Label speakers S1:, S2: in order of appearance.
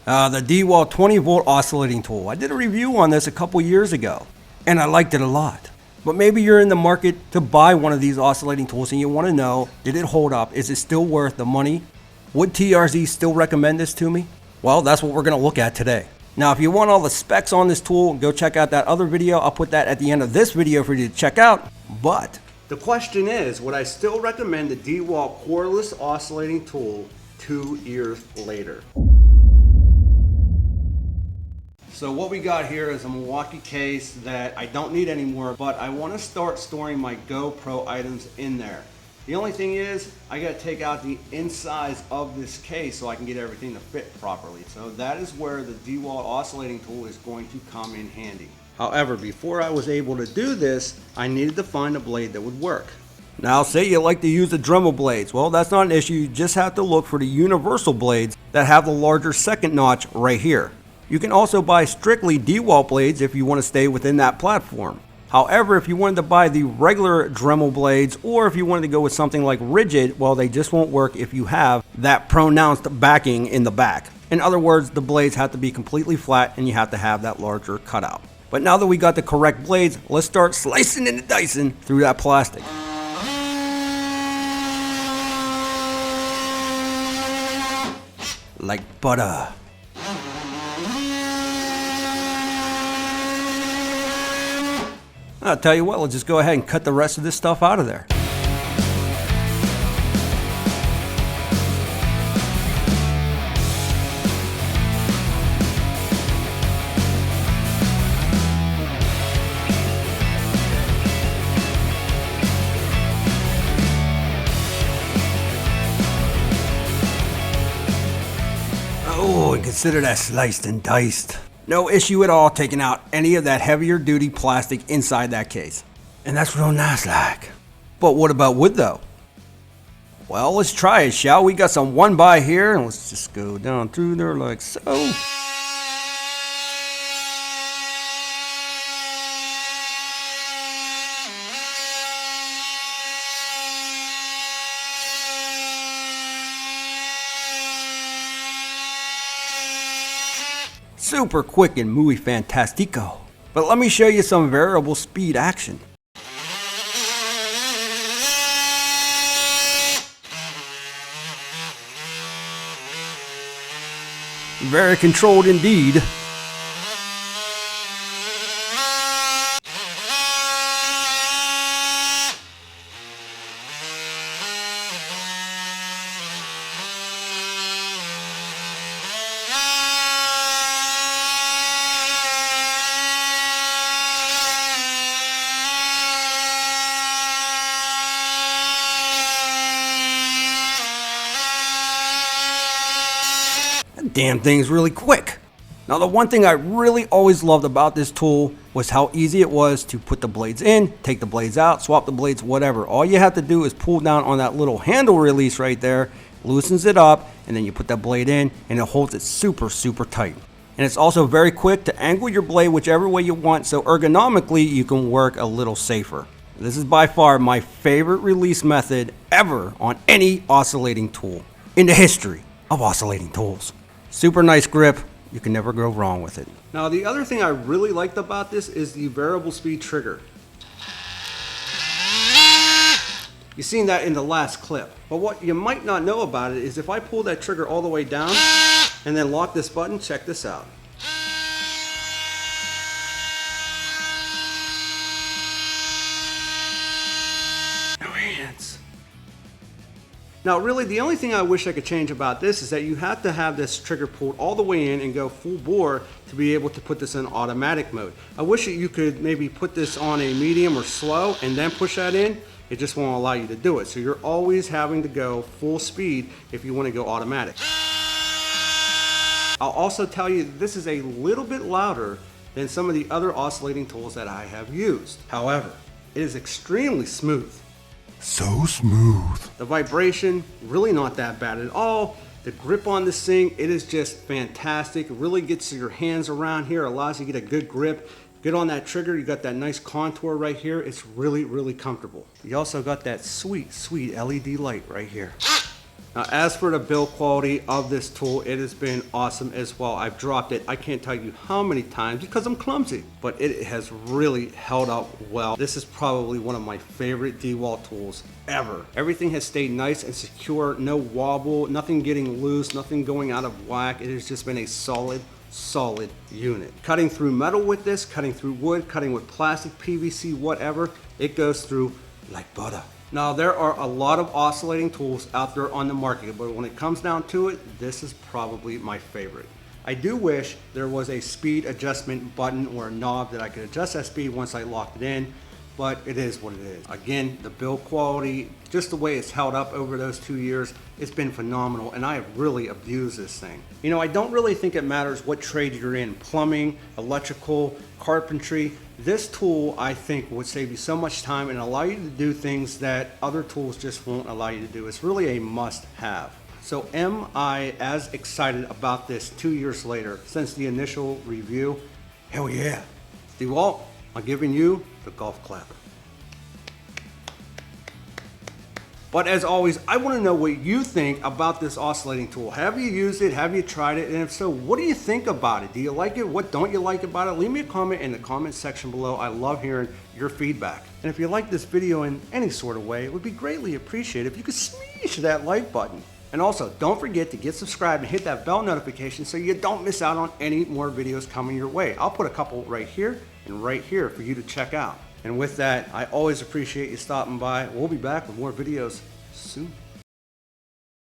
S1: The Dewalt 20 volt oscillating tool. I did a review on this a couple years ago and I liked it a lot. But maybe you're in the market to buy one of these oscillating tools and you want to know, did it hold up? Is it still worth the money? Would TRZ still recommend this to me? Well, that's what we're going to look at today. Now, if you want all the specs on this tool, go check out that other video. I'll put that at the end of this video for you to check out. But the question is, would I still recommend the Dewalt cordless oscillating tool 2 years later? So what we got here is a Milwaukee case that I don't need anymore, but I want to start storing my GoPro items in there. The only thing is, I got to take out the insides of this case so I can get everything to fit properly. So that is where the Dewalt oscillating tool is going to come in handy. However, before I was able to do this, I needed to find a blade that would work. Now, say you like to use the Dremel blades. Well, that's not an issue. You just have to look for the universal blades that have the larger second notch right here. You can also buy strictly Dewalt blades if you want to stay within that platform. However, if you wanted to buy the regular Dremel blades, or if you wanted to go with something like rigid, well, they just won't work if you have that pronounced backing in the back. In other words, the blades have to be completely flat and you have to have that larger cutout. But now that we got the correct blades, let's start slicing and dicing through that plastic. Like butter. I'll tell you what, let's just go ahead and cut the rest of this stuff out of there. Oh, and consider that sliced and diced. No issue at all taking out any of that heavier duty plastic inside that case. And that's real nice like. But what about wood though? Well, let's try it, shall we? Got some 1x here, and let's just go down through there like so. Super quick and muy fantastico. But let me show you some variable speed action. Very controlled indeed. Damn thing's really quick. Now, the one thing I really always loved about this tool was how easy it was to put the blades in, take the blades out, swap the blades, whatever. All you have to do is pull down on that little handle release right there, loosens it up, and then you put that blade in and it holds it super tight. And it's also very quick to angle your blade whichever way you want, so ergonomically you can work a little safer. This is by far my favorite release method ever on any oscillating tool in the history of oscillating tools. Super nice grip, you can never go wrong with it. Now, the other thing I really liked about this is the variable speed trigger. You've seen that in the last clip. But what you might not know about it is if I pull that trigger all the way down and then lock this button, check this out. No hands. Now, really, the only thing I wish I could change about this is that you have to have this trigger pulled all the way in and go full bore to be able to put this in automatic mode. I wish that you could maybe put this on a medium or slow and then push that in. It just won't allow you to do it. So you're always having to go full speed if you want to go automatic. I'll also tell you this is a little bit louder than some of the other oscillating tools that I have used. However, it is extremely smooth. So smooth. The vibration, really not that bad at all. The grip on this thing, it is just fantastic. It really gets your hands around here, allows you to get a good grip. Get on that trigger, you got that nice contour right here. It's really comfortable. You also got that sweet LED light right here. Now, as for the build quality of this tool, it has been awesome as well. I've dropped it, I can't tell you how many times because I'm clumsy, but it has really held up well. This is probably one of my favorite Dewalt tools ever. Everything has stayed nice and secure, no wobble, nothing getting loose, nothing going out of whack. It has just been a solid unit. Cutting through metal with this, cutting through wood, cutting with plastic, PVC, whatever, it goes through like butter. Now, there are a lot of oscillating tools out there on the market, but when it comes down to it, this is probably my favorite. I do wish there was a speed adjustment button or a knob that I could adjust that speed once I locked it in, but it is what it is. Again, the build quality, just the way it's held up over those 2 years, it's been phenomenal, and I have really abused this thing. You know, I don't really think it matters what trade you're in, plumbing, electrical, carpentry. This tool, I think, would save you so much time and allow you to do things that other tools just won't allow you to do. It's really a must-have. So am I as excited about this 2 years later since the initial review? Hell yeah. Dewalt, I'm giving you the golf clap. But as always, I want to know what you think about this oscillating tool. Have you used it? Have you tried it? And if so, what do you think about it? Do you like it? What don't you like about it? Leave me a comment in the comment section below. I love hearing your feedback. And if you like this video in any sort of way, it would be greatly appreciated if you could smash that like button. And also, don't forget to get subscribed and hit that bell notification so you don't miss out on any more videos coming your way. I'll put a couple right here and right here for you to check out. And with that, I always appreciate you stopping by. We'll be back with more videos soon.